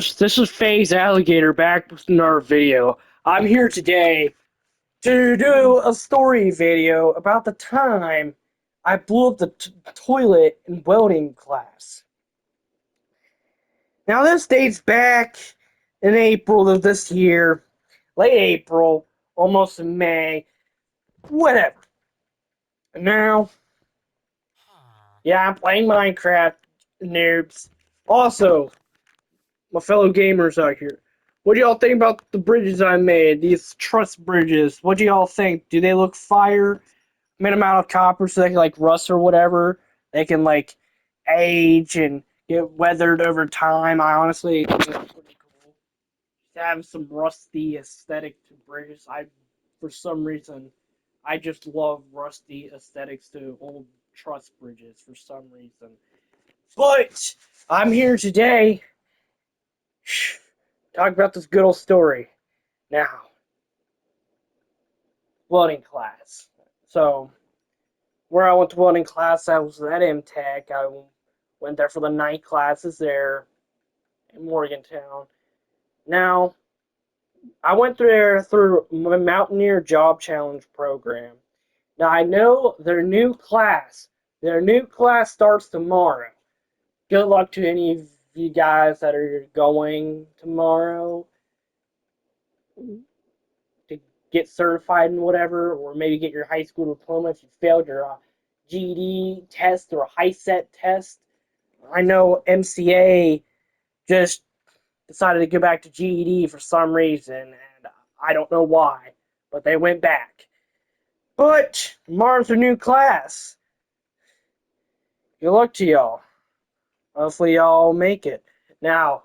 This is FaZe Alligator back with another video. I'm here today to do a story video about the time I blew up the toilet in welding class. Now, this dates back in April of this year, late April, almost in May, whatever. Now, yeah, I'm playing Minecraft, noobs. Also, my fellow gamers out here. What do y'all think about the bridges I made? These truss bridges. What do y'all think? Do they look fire? Made them out of copper so they can like rust or whatever. They can like age and get weathered over time. I honestly think it's pretty cool to have some rusty aesthetic to bridges. For some reason, I just love rusty aesthetics to old truss bridges for some reason. But I'm here today talk about this good old story. Now, welding class. So, where I went to welding class, I was at MTech. I went there for the night classes there in Morgantown. Now, I went there through my Mountaineer Job Challenge program. Now, I know their new class starts tomorrow. Good luck to any of you guys that are going tomorrow to get certified and whatever, or maybe get your high school diploma if you failed your GED test or a high set test. I know MCA just decided to go back to GED for some reason, and I don't know why, but they went back. But tomorrow's a new class. Good luck to y'all. Hopefully y'all make it. Now,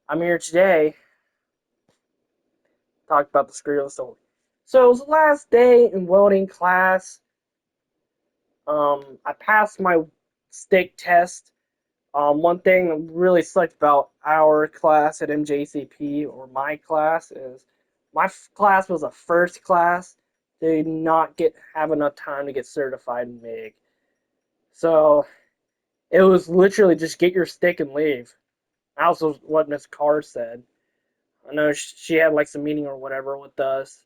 I'm here today to talk about the screw story. So it was the last day in welding class. I passed my stick test. One thing that really sucked about our class at MJCP, or my class, is my class was a first class. They did not have enough time to get certified in MIG. So it was literally just get your stick and leave. That was what Miss Carr said. I know she had like some meeting or whatever with us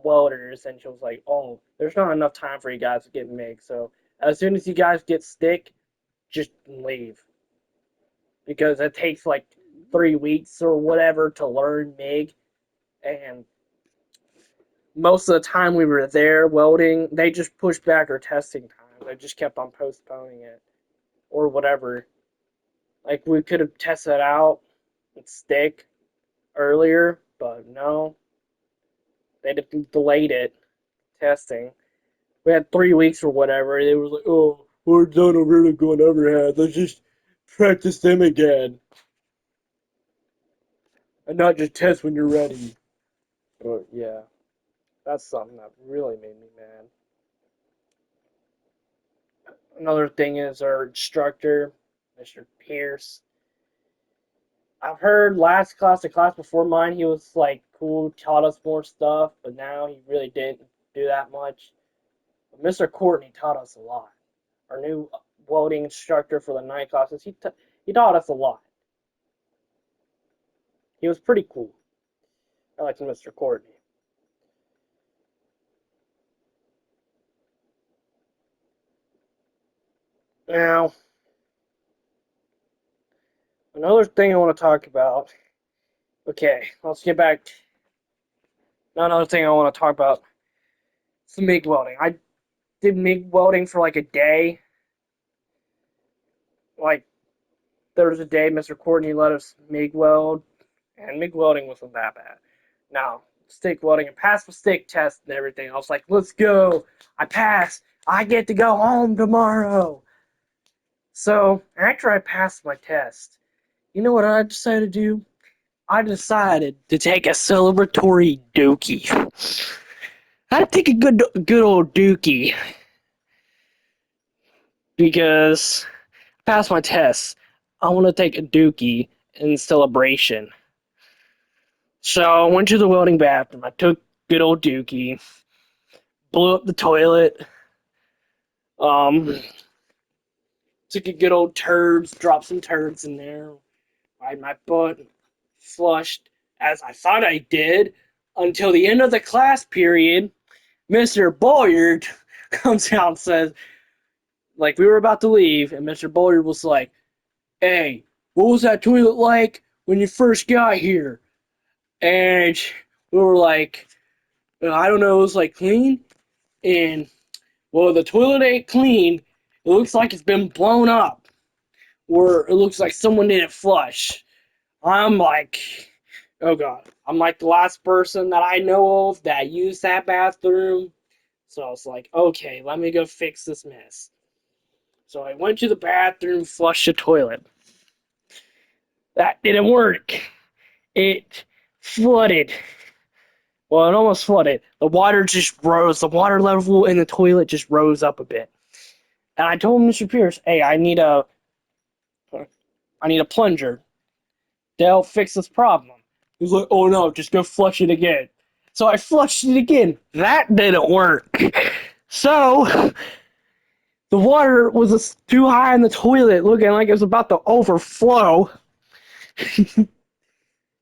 welders, and she was like, "Oh, there's not enough time for you guys to get MIG. So as soon as you guys get stick, just leave." Because it takes like 3 weeks or whatever to learn MIG. And most of the time we were there welding, they just pushed back our testing time. They just kept on postponing it or whatever. Like we could have tested it out and stick earlier, but no, they delayed it testing. We had 3 weeks or whatever. They were like, "Oh, we're done a really good overhead. Let's just practice them again, and not just test when you're ready." But yeah. That's something that really made me mad. Another thing is our instructor, Mr. Pierce. I've heard the class before mine, he was like cool, taught us more stuff, but now he really didn't do that much. But Mr. Courtney taught us a lot. Our new welding instructor for the night classes, he taught us a lot. He was pretty cool. I liked Mr. Courtney. Now, another thing I want to talk about. Okay, let's get back. Now, another thing I want to talk about is MIG welding. I did MIG welding for like a day. Like there was a day Mr. Courtney let us MIG weld, and MIG welding wasn't that bad. Now stick welding and passed the stick test and everything. I was like, let's go! I passed. I get to go home tomorrow. So after I passed my test, you know what I decided to do? I decided to take a celebratory dookie. I had to take a good old dookie because I passed my test. I want to take a dookie in celebration. So I went to the welding bathroom. I took good old dookie, blew up the toilet, um, took a good old turds, dropped some turds in there, wiped my butt, flushed as I thought I did until the end of the class period. Mr. Boyard comes out and says, like, we were about to leave, and Mr. Boyard was like, hey, what was that toilet like when you first got here? And we were like, I don't know, it was like clean. And, well, the toilet ain't clean. It looks like it's been blown up. Or it looks like someone didn't flush. I'm like, oh God. I'm like the last person that I know of that used that bathroom. So I was like, okay, let me go fix this mess. So I went to the bathroom, flushed the toilet. That didn't work. It flooded. Well, it almost flooded. The water just rose. The water level in the toilet just rose up a bit. And I told Mr. Pierce, hey, I need a plunger. They'll fix this problem. He's like, oh no, just go flush it again. So I flushed it again. That didn't work. So the water was too high in the toilet, looking like it was about to overflow.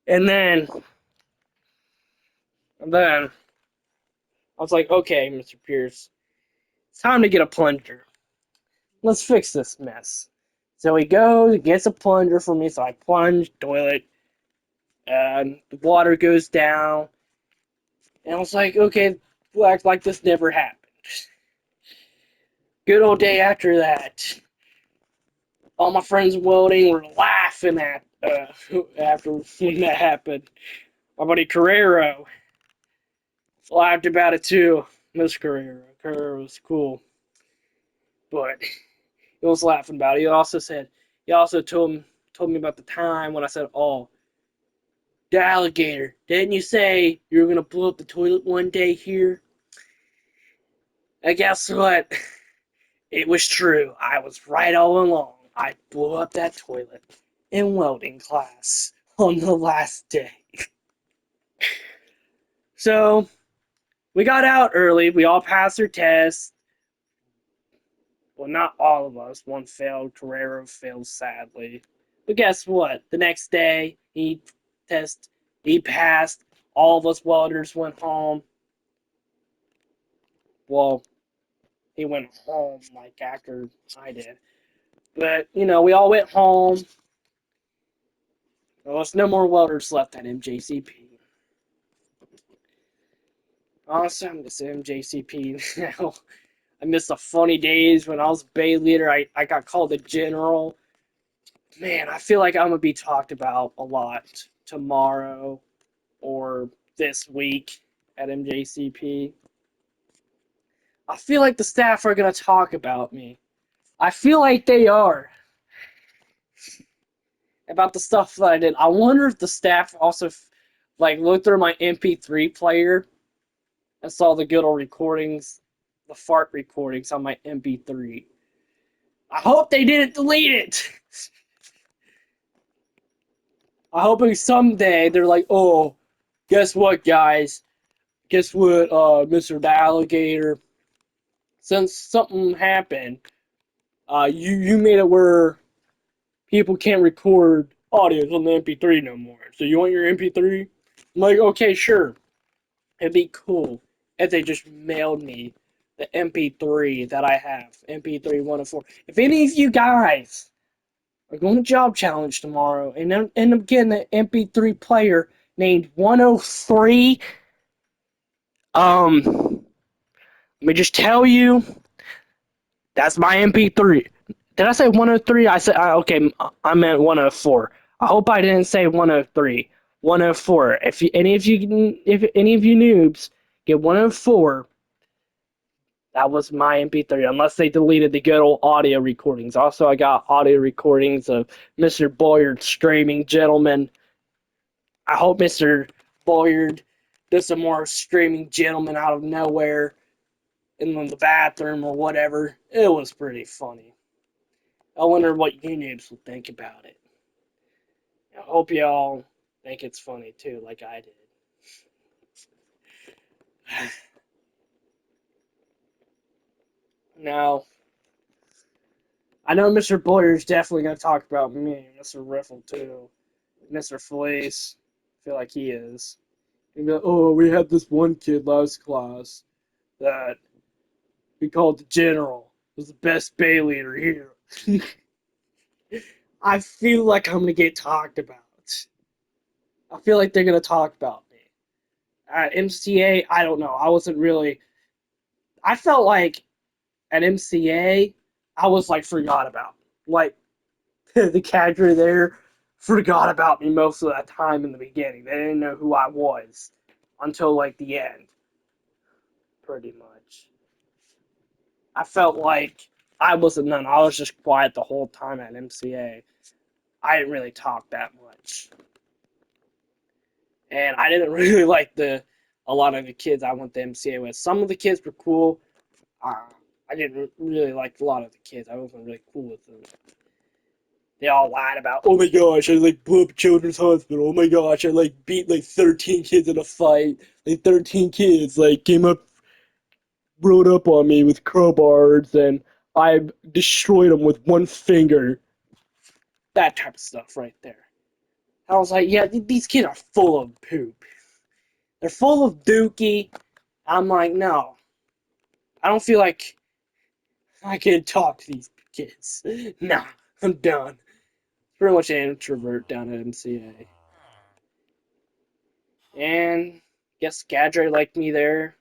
And then I was like, okay, Mr. Pierce, it's time to get a plunger. Let's fix this mess. So he goes, gets a plunger for me, so I plunge toilet, and the water goes down. And I was like, okay, we'll act like this never happened. Good old day after that. All my friends in welding were laughing at after when that happened. My buddy Carrero laughed about it too. Miss Carrero. Carrero was cool. But he was laughing about it. He also told me about the time when I said, oh, the alligator. Didn't you say you were going to blow up the toilet one day here? And guess what? It was true. I was right all along. I blew up that toilet in welding class on the last day. So, we got out early. We all passed our tests. Well, not all of us. One failed. Carrero failed sadly. But guess what? The next day, he passed. All of us welders went home. Well, he went home like after I did. But, we all went home. There was no more welders left at MJCP. Honestly, I miss MJCP now. I miss the funny days when I was Bay leader. I got called a general. Man, I feel like I'm going to be talked about a lot tomorrow or this week at MJCP. I feel like the staff are going to talk about me. I feel like they are. About the stuff that I did. I wonder if the staff also looked through my MP3 player and saw the good old recordings, the fart recordings on my MP3. I hope they didn't delete it. I hope someday they're like, oh, guess what, guys? Guess what, Mr. The Alligator? Since something happened, you made it where people can't record audios on the MP3 no more. So you want your MP3? I'm like, okay, sure. It'd be cool if they just mailed me the MP3 that I have, MP3 104. If any of you guys are going to Job Challenge tomorrow and end up getting an MP3 player named 103, let me just tell you, that's my MP3. Did I say 103? I said, okay, I meant 104. I hope I didn't say 103. 104. If any of you noobs get 104, that was my MP3, unless they deleted the good old audio recordings. Also, I got audio recordings of Mr. Boyard screaming, gentlemen. I hope Mr. Boyard does some more screaming gentlemen out of nowhere in the bathroom or whatever. It was pretty funny. I wonder what you noobs will think about it. I hope y'all think it's funny too, like I did. Now, I know Mr. Boyer's definitely going to talk about me, Mr. Riffle too. Mr. Felice. I feel like he is. He'd be like, oh, we had this one kid last class that we called the General. He was the best Bay leader here. I feel like I'm gonna get talked about. I feel like they're gonna talk about me. At MCA, I don't know. I wasn't really. I felt like at MCA, I was like forgot about. Like the cadre there forgot about me most of that time in the beginning. They didn't know who I was until like the end, pretty much. I felt like I wasn't none. I was just quiet the whole time at MCA. I didn't really talk that much, and I didn't really like a lot of the kids I went to MCA with. Some of the kids were cool. Uh, I didn't really like a lot of the kids. I wasn't really cool with them. They all lied about, oh my gosh, I like blew up children's hospital. Oh my gosh, I like beat like 13 kids in a fight. Like 13 kids like came up, rode up on me with crowbars, and I destroyed them with one finger. That type of stuff right there. I was like, yeah, these kids are full of poop. They're full of dookie. I'm like, no, I don't feel like I can talk to these kids. Nah, I'm done. Pretty much an introvert down at MCA. And I guess Gadre liked me there.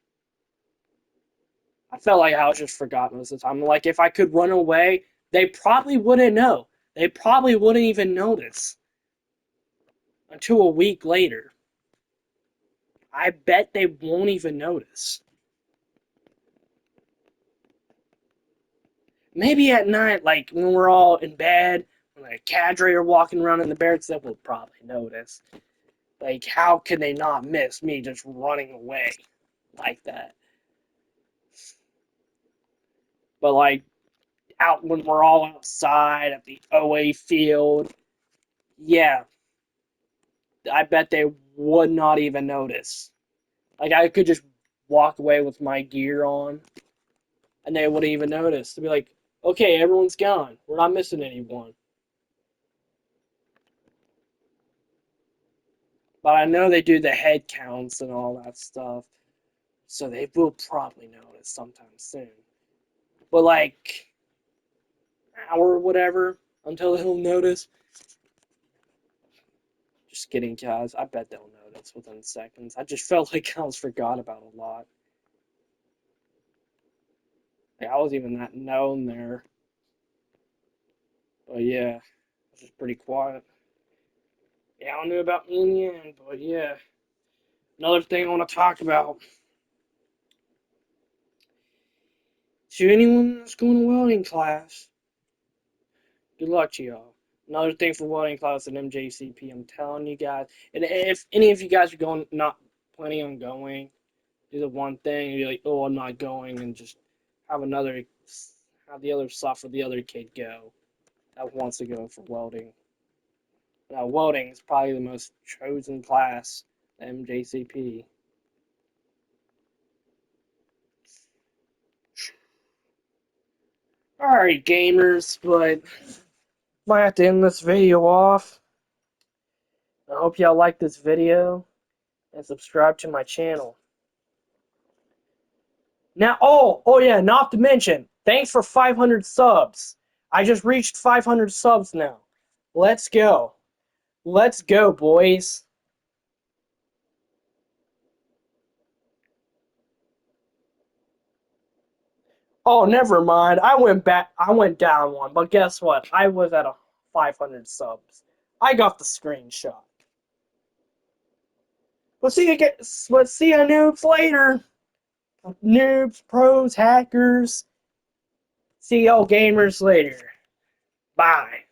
I felt like I was just forgotten most of the time. Like, if I could run away, they probably wouldn't know. They probably wouldn't even notice until a week later. I bet they won't even notice. Maybe at night, like when we're all in bed, when the cadre are walking around in the barracks, they will probably notice. Like, how can they not miss me just running away like that? But like out when we're all outside at the OA field, yeah, I bet they would not even notice. Like, I could just walk away with my gear on, and they wouldn't even notice. They'd be like, okay, everyone's gone. We're not missing anyone. But I know they do the head counts and all that stuff, so they will probably notice sometime soon. But like, hour or whatever until they'll notice. Just kidding, guys. I bet they'll notice within seconds. I just felt like I was forgot about a lot. Like, I was even not known there. But yeah, it was just pretty quiet. Yeah, I knew about me in the end, but yeah. Another thing I want to talk about. To anyone that's going to welding class, good luck to y'all. Another thing for welding class at MJCP, I'm telling you guys. And if any of you guys are going, not planning on going, do the one thing, and be like, oh, I'm not going, and just have have the other stuff for the other kid go that wants to go for welding. Now, welding is probably the most chosen class at MJCP. Alright, gamers, but might have to end this video off. I hope y'all like this video and subscribe to my channel. Now, oh yeah, not to mention, thanks for 500 subs. I just reached 500 subs now. Let's go. Let's go, boys. Oh, never mind. I went back. I went down one, but guess what? I was at a 500 subs. I got the screenshot. We'll see you guys. Let's see you noobs later. Noobs, pros, hackers. See y'all gamers later. Bye.